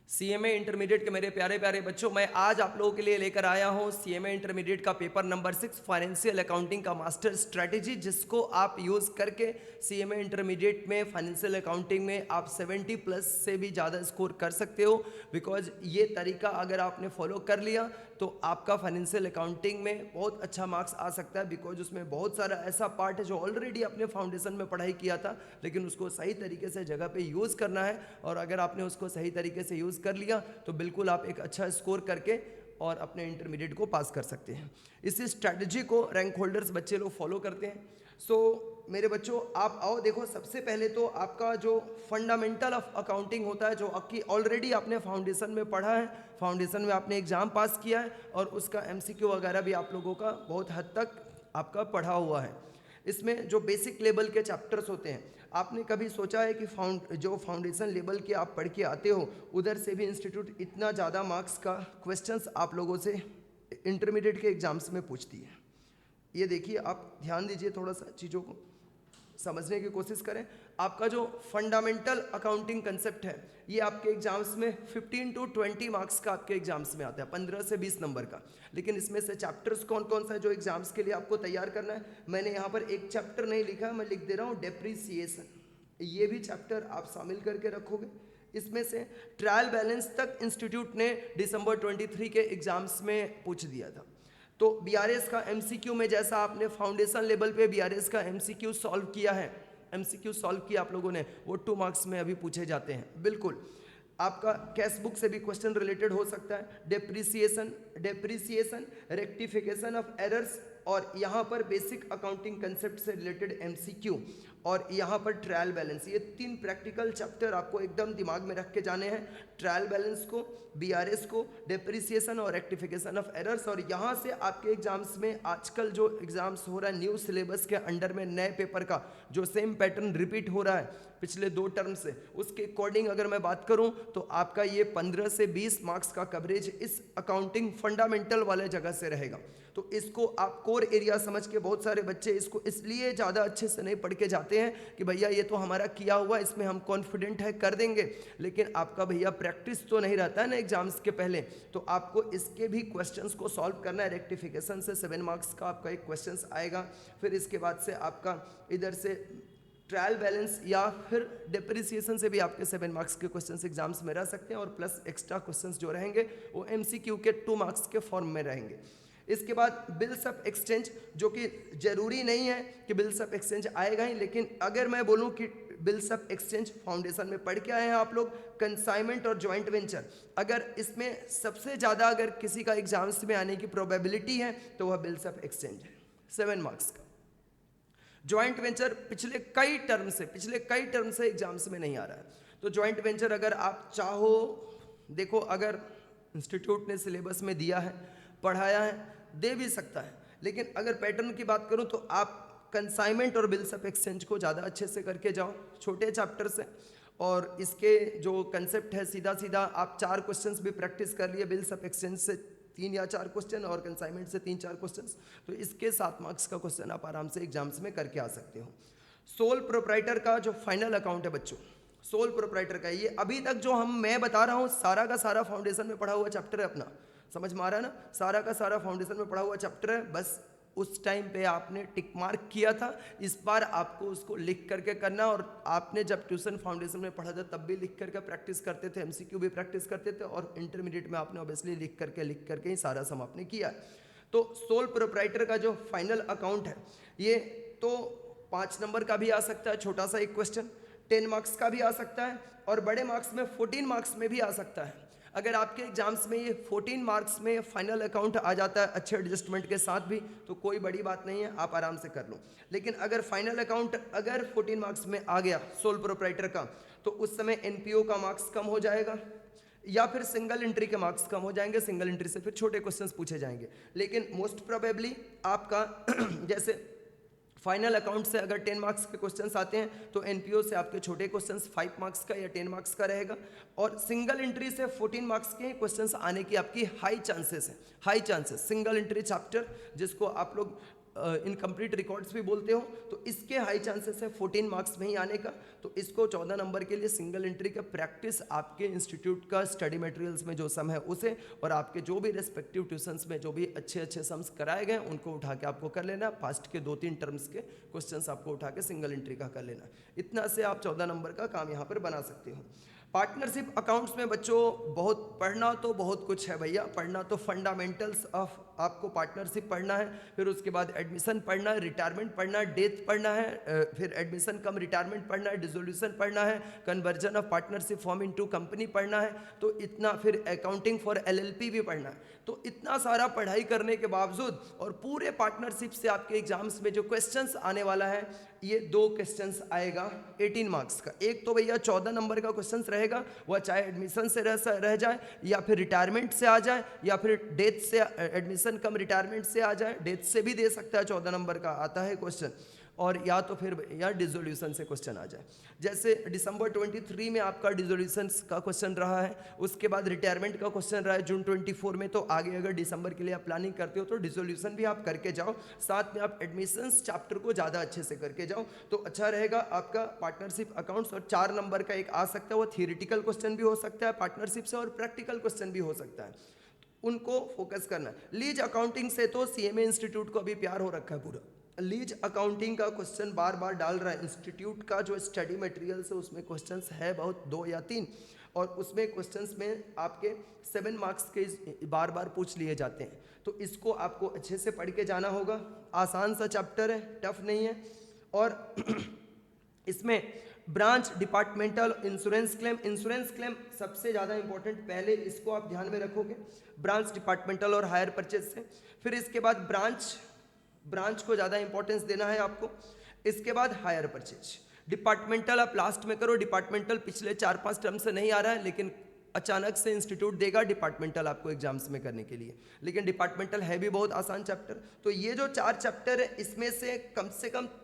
CMA intermediate के मेरे प्यारे प्यारे बच्चों, मैं आज आप लोगों के लिए लेकर आया हूं सीएमए इंटरमीडिएट का पेपर नंबर 6 फाइनेंशियल अकाउंटिंग का मास्टर स्ट्रेटेजी, जिसको आप यूज़ करके सीएमए इंटरमीडिएट में फाइनेंशियल अकाउंटिंग में आप 70 प्लस से भी ज़्यादा स्कोर कर सकते हो। बिकॉज ये तरीका अगर आपने फॉलो कर लिया तो आपका फाइनेंशियल अकाउंटिंग में बहुत अच्छा मार्क्स आ सकता है। बिकॉज उसमें बहुत सारा ऐसा पार्ट है जो ऑलरेडी आपने फाउंडेशन में पढ़ाई किया था, लेकिन उसको सही तरीके से जगह पे यूज़ करना है। और अगर आपने उसको सही तरीके से यूज़ कर लिया तो बिल्कुल आप एक अच्छा स्कोर करके और अपने इंटरमीडिएट को पास कर सकते हैं। इसी स्ट्रैटेजी को रैंक होल्डर्स बच्चे लोग फॉलो करते हैं। मेरे बच्चों, आप आओ देखो। सबसे पहले तो आपका जो फंडामेंटल ऑफ अकाउंटिंग होता है, जो आपकी ऑलरेडी आपने फाउंडेशन में पढ़ा है, फाउंडेशन में आपने एग्जाम पास किया है और उसका एमसीक्यू वगैरह भी आप लोगों का बहुत हद तक आपका पढ़ा हुआ है। इसमें जो बेसिक लेवल के चैप्टर्स होते हैं, आपने कभी सोचा है कि जो फाउंडेशन लेवल के आप पढ़ के आते हो, उधर से भी इंस्टीट्यूट इतना ज़्यादा मार्क्स का क्वेश्चंस आप लोगों से इंटरमीडिएट के एग्जाम्स में पूछती है। ये देखिए, आप ध्यान दीजिए, थोड़ा सा चीज़ों को समझने की कोशिश करें। आपका जो फंडामेंटल अकाउंटिंग कंसेप्ट है, ये आपके एग्जाम्स में 15 to 20 मार्क्स का आपके एग्जाम्स में आता है, 15 से 20 नंबर का। लेकिन इसमें से चैप्टर्स कौन कौन सा है जो एग्जाम्स के लिए आपको तैयार करना है, मैंने यहाँ पर एक चैप्टर नहीं लिखा है, मैं लिख दे रहा हूँ डेप्रीसिएशन। ये भी चैप्टर आप शामिल करके रखोगे। इसमें से ट्रायल बैलेंस तक इंस्टीट्यूट ने दिसंबर 23 के एग्जाम्स में पूछ दिया था। तो बीआरएस का एमसीक्यू में, जैसा आपने फाउंडेशन लेवल पे बीआरएस का एमसीक्यू सॉल्व किया है, एमसीक्यू सॉल्व किया आप लोगों ने, वो 2 मार्क्स में अभी पूछे जाते हैं। बिल्कुल आपका कैश बुक से भी क्वेश्चन रिलेटेड हो सकता है। डेप्रीसिएशन, रेक्टिफिकेशन ऑफ एरर्स, और यहाँ पर बेसिक अकाउंटिंग कंसेप्ट से रिलेटेड एमसीक्यू, और यहाँ पर ट्रायल बैलेंस। ये 3 प्रैक्टिकल चैप्टर आपको एकदम दिमाग में रख के जाने हैं। ट्रायल बैलेंस को, बीआरएस को, डेप्रिसिएशन और रेक्टिफिकेशन ऑफ एरर्स। और यहाँ से आपके एग्जाम्स में आजकल जो एग्जाम्स हो रहा है न्यू सिलेबस के अंडर में, नए पेपर का जो सेम पैटर्न रिपीट हो रहा है पिछले 2 टर्म से, उसके अकॉर्डिंग अगर मैं बात करूं तो आपका ये 15 से 20 मार्क्स का कवरेज इस अकाउंटिंग फंडामेंटल वाले जगह से रहेगा। तो इसको आप कोर एरिया समझ के, बहुत सारे बच्चे इसको इसलिए ज़्यादा अच्छे से नहीं पढ़ के जाते हैं कि भैया ये तो हमारा किया हुआ, इसमें हम कॉन्फिडेंट है कर देंगे। लेकिन आपका भैया प्रैक्टिस तो नहीं रहता है ना एग्जाम्स के पहले, तो आपको इसके भी क्वेश्चंस को सॉल्व करना है। रेक्टिफिकेशन से 7 मार्क्स का आपका एक क्वेश्चन आएगा। फिर इसके बाद से आपका इधर से ट्रायल बैलेंस या फिर डेप्रिसिएशन से भी आपके 7 मार्क्स के क्वेश्चंस एग्जाम्स में रह सकते हैं, और प्लस एक्स्ट्रा क्वेश्चंस जो रहेंगे वो एमसीक्यू के 2 मार्क्स के फॉर्म में रहेंगे। इसके बाद बिल्स ऑफ एक्सचेंज, जो कि जरूरी नहीं है कि बिल्स ऑफ एक्सचेंज आएगा ही, लेकिन अगर मैं बोलूं कि बिल्स ऑफ एक्सचेंज फाउंडेशन में पढ़ के आए हैं आप लोग, कंसाइनमेंट और जॉइंट वेंचर, अगर इसमें सबसे ज़्यादा अगर किसी का एग्जाम्स में आने की प्रोबेबिलिटी है तो वह बिल्स ऑफ एक्सचेंज है, 7 मार्क्स का। जॉइंट वेंचर पिछले कई टर्म से एग्जाम्स में नहीं आ रहा है। तो जॉइंट वेंचर अगर आप चाहो, देखो अगर इंस्टीट्यूट ने सिलेबस में दिया है, पढ़ाया है, दे भी सकता है, लेकिन अगर पैटर्न की बात करूं तो आप कंसाइनमेंट और बिल्स ऑफ एक्सचेंज को ज़्यादा अच्छे से करके जाओ, छोटे चैप्टर से। और इसके जो कंसेप्ट है, सीधा सीधा आप 4 क्वेश्चंस भी प्रैक्टिस कर लिए, बिल्स ऑफ एक्सचेंज से 3 या 4 क्वेश्चन और कंसाइनमेंट से 3-4 क्वेश्चंस, तो इसके 7 मार्क्स का क्वेश्चन आप आराम से एग्जाम्स में करके आ सकते हो। सोल प्रोप्राइटर का जो फाइनल अकाउंट है बच्चों, सोल प्रोप्राइटर का, ये अभी तक जो मैं बता रहा हूँ सारा का सारा फाउंडेशन में पढ़ा हुआ चैप्टर है अपना, समझ में आ रहा है ना, सारा का सारा फाउंडेशन में पढ़ा हुआ चैप्टर है। बस उस टाइम पे आपने टिक मार्क किया था, इस बार आपको उसको लिख करके करना। और आपने जब ट्यूशन फाउंडेशन में पढ़ा था तब भी लिख करके प्रैक्टिस करते थे, एमसीक्यू भी प्रैक्टिस करते थे, और इंटरमीडिएट में आपने ऑब्वियसली लिख करके ही सारा सम आपने किया है। तो सोल प्रोप्राइटर का जो फाइनल अकाउंट है, ये तो 5 नंबर का भी आ सकता है, छोटा सा एक क्वेश्चन, 10 मार्क्स का भी आ सकता है, और बड़े मार्क्स में 14 मार्क्स में भी आ सकता है। अगर आपके एग्जाम्स में ये 14 मार्क्स में फाइनल अकाउंट आ जाता है अच्छे एडजस्टमेंट के साथ भी, तो कोई बड़ी बात नहीं है, आप आराम से कर लो। लेकिन अगर फाइनल अकाउंट अगर 14 मार्क्स में आ गया सोल प्रोप्राइटर का, तो उस समय एनपीओ का मार्क्स कम हो जाएगा, या फिर सिंगल एंट्री के मार्क्स कम हो जाएंगे। सिंगल एंट्री से फिर छोटे क्वेश्चंस पूछे जाएंगे। लेकिन मोस्ट प्रोबेबली आपका जैसे फाइनल अकाउंट से अगर 10 मार्क्स के क्वेश्चंस आते हैं तो एनपीओ से आपके छोटे क्वेश्चंस 5 मार्क्स का या 10 मार्क्स का रहेगा, और सिंगल एंट्री से 14 मार्क्स के क्वेश्चंस आने की आपकी हाई चांसेस है, high chances. Single entry chapter जिसको आप लोग इनकम्प्लीट रिकॉर्ड्स भी बोलते हो, तो इसके हाई चांसेस है 14 मार्क्स में ही आने का। तो इसको 14 नंबर के लिए सिंगल एंट्री का प्रैक्टिस आपके इंस्टीट्यूट का स्टडी मटेरियल्स में जो सम है उसे, और आपके जो भी रेस्पेक्टिव ट्यूशंस में जो भी अच्छे अच्छे सम्स कराए गए उनको उठा के आपको कर लेना। पास्ट के 2-3 टर्म्स के क्वेश्चंस आपको उठा के सिंगल एंट्री का कर लेना। इतना से आप 14 नंबर का काम यहाँ पर बना सकते हो। पार्टनरशिप अकाउंट्स में बच्चों बहुत पढ़ना तो बहुत कुछ है भैया। पढ़ना तो फंडामेंटल्स ऑफ आपको पार्टनरशिप पढ़ना है, फिर उसके बाद एडमिशन पढ़ना है, रिटायरमेंट पढ़ना है, डेथ पढ़ना है, फिर एडमिशन कम रिटायरमेंट पढ़ना है, डिसोल्यूशन पढ़ना है, conversion of partnership form into company पढ़ना है, तो इतना, फिर अकाउंटिंग फॉर एलएलपी भी पढ़ना है। तो इतना सारा पढ़ाई करने के बावजूद और पूरे पार्टनरशिप से आपके एग्जाम्स में जो क्वेश्चंस आने वाला है, ये 2 क्वेश्चंस आएगा 18 मार्क्स का। एक तो भैया 14 नंबर का क्वेश्चंस रहेगा, वह चाहे एडमिशन से रह जाए या फिर रिटायरमेंट से आ जाए या फिर डेथ से, एडमिशन कम रिटायरमेंट से आ जाए, डेथ से भी दे सकता है 14 नंबर का आता है क्वेश्चन, और या तो फिर या डिसोल्यूशन से क्वेश्चन आ जाए। जैसे दिसंबर 23 में आपका डिसोल्यूशन का क्वेश्चन रहा है, उसके बाद रिटायरमेंट का क्वेश्चन रहा है जून 24 में, तो आगे अगर दिसंबर के लिए आप प्लानिंग करते हो तो डिसोल्यूशन भी आप करके जाओ, साथ में आप एडमिशंस चैप्टर को ज़्यादा अच्छे से करके जाओ, तो अच्छा रहेगा आपका पार्टनरशिप अकाउंट्स। और 4 नंबर का एक आ सकता है, वो थियोरिटिकल क्वेश्चन भी हो सकता है पार्टनरशिप से, और प्रैक्टिकल क्वेश्चन भी हो सकता है, उनको फोकस करना। लीज अकाउंटिंग से तो सीएमए इंस्टीट्यूट को अभी प्यार हो रखा है पूरा। लीज अकाउंटिंग का क्वेश्चन बार बार डाल रहा है इंस्टीट्यूट का, जो स्टडी मटेरियल्स है उसमें क्वेश्चंस है बहुत 2 या 3, और उसमें क्वेश्चंस में आपके 7 मार्क्स के बार बार पूछ लिए जाते हैं, तो इसको आपको अच्छे से पढ़ के जाना होगा। आसान सा चैप्टर है, टफ नहीं है। और इसमें ब्रांच डिपार्टमेंटल इंश्योरेंस क्लेम सबसे ज़्यादा इंपॉर्टेंट, पहले इसको आप ध्यान में रखोगे, ब्रांच डिपार्टमेंटल और हायर परचेज से। फिर इसके बाद ब्रांच को ज़्यादा इंपॉर्टेंस देना है आपको। इसके बाद हायर परचेज। डिपार्टमेंटल आप लास्ट में करो, डिपार्टमेंटल पिछले 4-5 टर्म से नहीं आ रहा है, लेकिन अचानक से इंस्टीट्यूट देगा डिपार्टमेंटल आपको एग्जाम्स में करने के लिए, लेकिन डिपार्टमेंटल है भी बहुत आसान चैप्टर। तो ये जो 4 चैप्टर है, इसमें से कम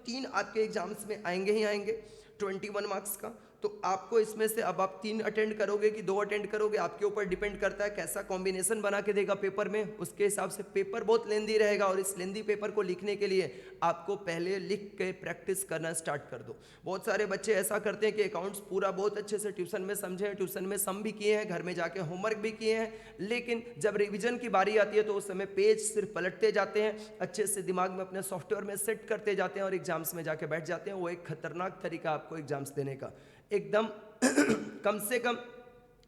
3 आपके एग्जाम्स में आएंगे ही आएंगे 21 मार्क्स का। तो आपको इसमें से अब आप 3 अटेंड करोगे कि 2 अटेंड करोगे, आपके ऊपर डिपेंड करता है कैसा कॉम्बिनेशन बना के देगा पेपर में, उसके हिसाब से। पेपर बहुत लेंदी रहेगा, और इस लेंदी पेपर को लिखने के लिए आपको पहले लिख के प्रैक्टिस करना स्टार्ट कर दो। बहुत सारे बच्चे ऐसा करते हैं कि अकाउंट्स पूरा बहुत अच्छे से ट्यूशन में समझे हैं, ट्यूशन में सम भी किए हैं, घर में जाके होमवर्क भी किए हैं, लेकिन जब रिविजन की बारी आती है तो उस समय पेज सिर्फ पलटते जाते हैं, अच्छे से दिमाग में अपने सॉफ्टवेयर में सेट करते जाते हैं और एग्जाम्स में जाके बैठ जाते हैं। वो एक खतरनाक तरीका आपको एग्जाम्स देने का। एकदम कम से कम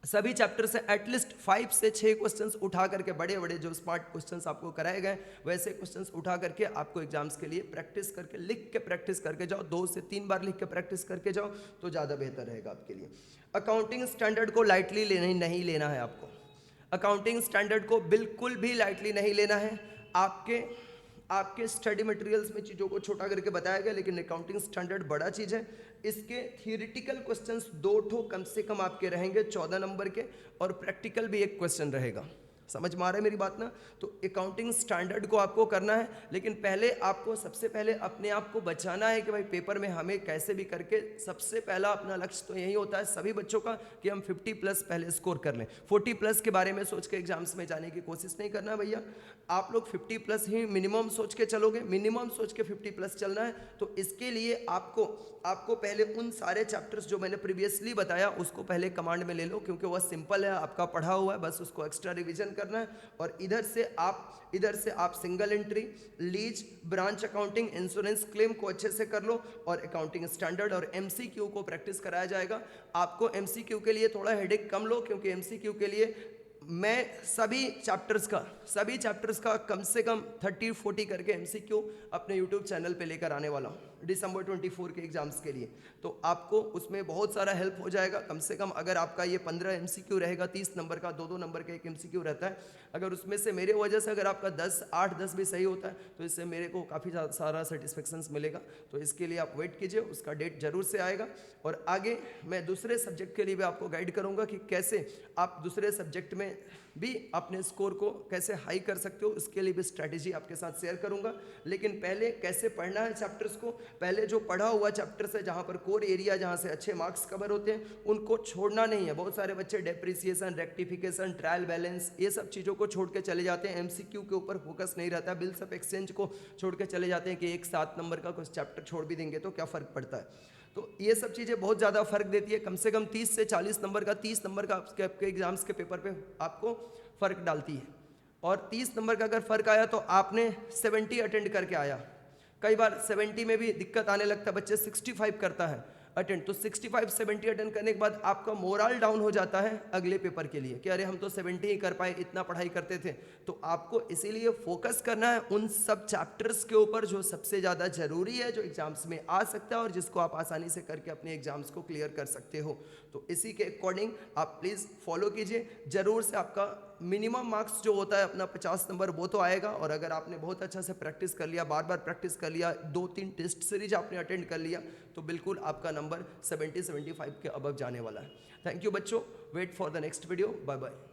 सभी चैप्टर से एटलीस्ट 5 से 6 क्वेश्चंस उठा करके, बड़े बड़े जो स्मार्ट क्वेश्चंस आपको कराए गए वैसे क्वेश्चंस उठा करके आपको एग्जाम्स के लिए प्रैक्टिस करके, लिख के प्रैक्टिस करके जाओ। 2 से 3 बार लिख के प्रैक्टिस करके जाओ तो ज़्यादा बेहतर रहेगा आपके लिए। अकाउंटिंग स्टैंडर्ड को लाइटली नहीं लेना है आपको। अकाउंटिंग स्टैंडर्ड को बिल्कुल भी लाइटली नहीं लेना है। आपके स्टडी मटेरियल्स में चीज़ों को छोटा करके बताया गया, लेकिन अकाउंटिंग स्टैंडर्ड बड़ा चीज़ है। इसके थियोरिटिकल क्वेश्चंस 2 ठो कम से कम आपके रहेंगे 14 नंबर के, और प्रैक्टिकल भी 1 क्वेश्चन रहेगा। समझ में आ रहा है मेरी बात ना? तो अकाउंटिंग स्टैंडर्ड को आपको करना है, लेकिन पहले आपको सबसे पहले अपने आप को बचाना है कि भाई पेपर में हमें कैसे भी करके, सबसे पहला अपना लक्ष्य तो यही होता है सभी बच्चों का कि हम 50+ पहले स्कोर कर लें। 40+ के बारे में सोच के एग्जाम्स में जाने की कोशिश नहीं करना भैया। आप लोग 50+ ही मिनिमम सोच के चलोगे, मिनिमम सोच के 50+ चलना है। तो इसके लिए आपको पहले उन सारे चैप्टर्स जो मैंने प्रीवियसली बताया उसको पहले कमांड में ले लो, क्योंकि वह सिंपल है, आपका पढ़ा हुआ है, बस उसको एक्स्ट्रा रिवीजन करना है। और इधर से आप single entry, lease, branch accounting, insurance claim को अच्छे से कर लो, और अकाउंटिंग स्टैंडर्ड और एमसीक्यू को प्रैक्टिस कराया जाएगा। आपको एमसीक्यू के लिए थोड़ा हेडेक कम लो, क्योंकि एमसीक्यू के लिए मैं सभी चैप्टर्स का कम से कम 30-40 करके एमसीक्यू अपने यूट्यूब चैनल पे लेकर आने वाला हूँ दिसंबर 24 के एग्जाम्स के लिए। तो आपको उसमें बहुत सारा हेल्प हो जाएगा। कम से कम अगर आपका ये 15 एमसीक्यू रहेगा, 30 नंबर का 2-2 नंबर का एक एमसीक्यू रहता है, अगर उसमें से मेरे वजह से अगर आपका 8-10 भी सही होता है तो इससे मेरे को काफ़ी सारा सेटिस्फेक्शंस मिलेगा। तो इसके लिए आप वेट कीजिए, उसका डेट जरूर से आएगा। और आगे मैं दूसरे सब्जेक्ट के लिए भी आपको गाइड करूँगा कि कैसे आप दूसरे सब्जेक्ट में भी अपने स्कोर को कैसे हाई कर सकते हो, उसके लिए भी स्ट्रैटेजी आपके साथ शेयर करूंगा। लेकिन पहले कैसे पढ़ना है चैप्टर्स को, पहले जो पढ़ा हुआ चैप्टर से, जहाँ पर कोर एरिया, जहाँ से अच्छे मार्क्स कवर होते हैं, उनको छोड़ना नहीं है। बहुत सारे बच्चे डेप्रिसिएशन, रेक्टिफिकेशन, ट्रायल बैलेंस, ये सब चीज़ों को छोड़ के चले जाते हैं, एमसीक्यू के ऊपर फोकस नहीं रहता, बिल्स ऑफ एक्सचेंज को छोड़ के चले जाते हैं कि एक 7 नंबर का कुछ चैप्टर छोड़ भी देंगे तो क्या फ़र्क पड़ता है। तो ये सब चीज़ें बहुत ज़्यादा फ़र्क देती है। कम से कम 30 से 40 नंबर का, 30 नंबर का आपके एग्जाम्स के पेपर पे आपको फ़र्क डालती है। और 30 नंबर का अगर फ़र्क आया तो आपने 70 अटेंड करके आया। कई बार 70 में भी दिक्कत आने लगता है, बच्चे 65 करता है अटेंड, तो 65-70 अटेंड करने के बाद आपका मोरल डाउन हो जाता है अगले पेपर के लिए कि अरे हम तो 70 ही कर पाए, इतना पढ़ाई करते थे। तो आपको इसीलिए फोकस करना है उन सब चैप्टर्स के ऊपर जो सबसे ज़्यादा ज़रूरी है, जो एग्जाम्स में आ सकता है और जिसको आप आसानी से करके अपने एग्जाम्स को क्लियर कर सकते हो। तो इसी के अकॉर्डिंग आप प्लीज़ फॉलो कीजिए। ज़रूर से आपका मिनिमम मार्क्स जो होता है अपना 50 नंबर वो तो आएगा। और अगर आपने बहुत अच्छा से प्रैक्टिस कर लिया, बार बार प्रैक्टिस कर लिया, 2-3 टेस्ट सीरीज आपने अटेंड कर लिया, तो बिल्कुल आपका नंबर 70-75 के अबव जाने वाला है। थैंक यू बच्चों, wait for the next video, bye bye.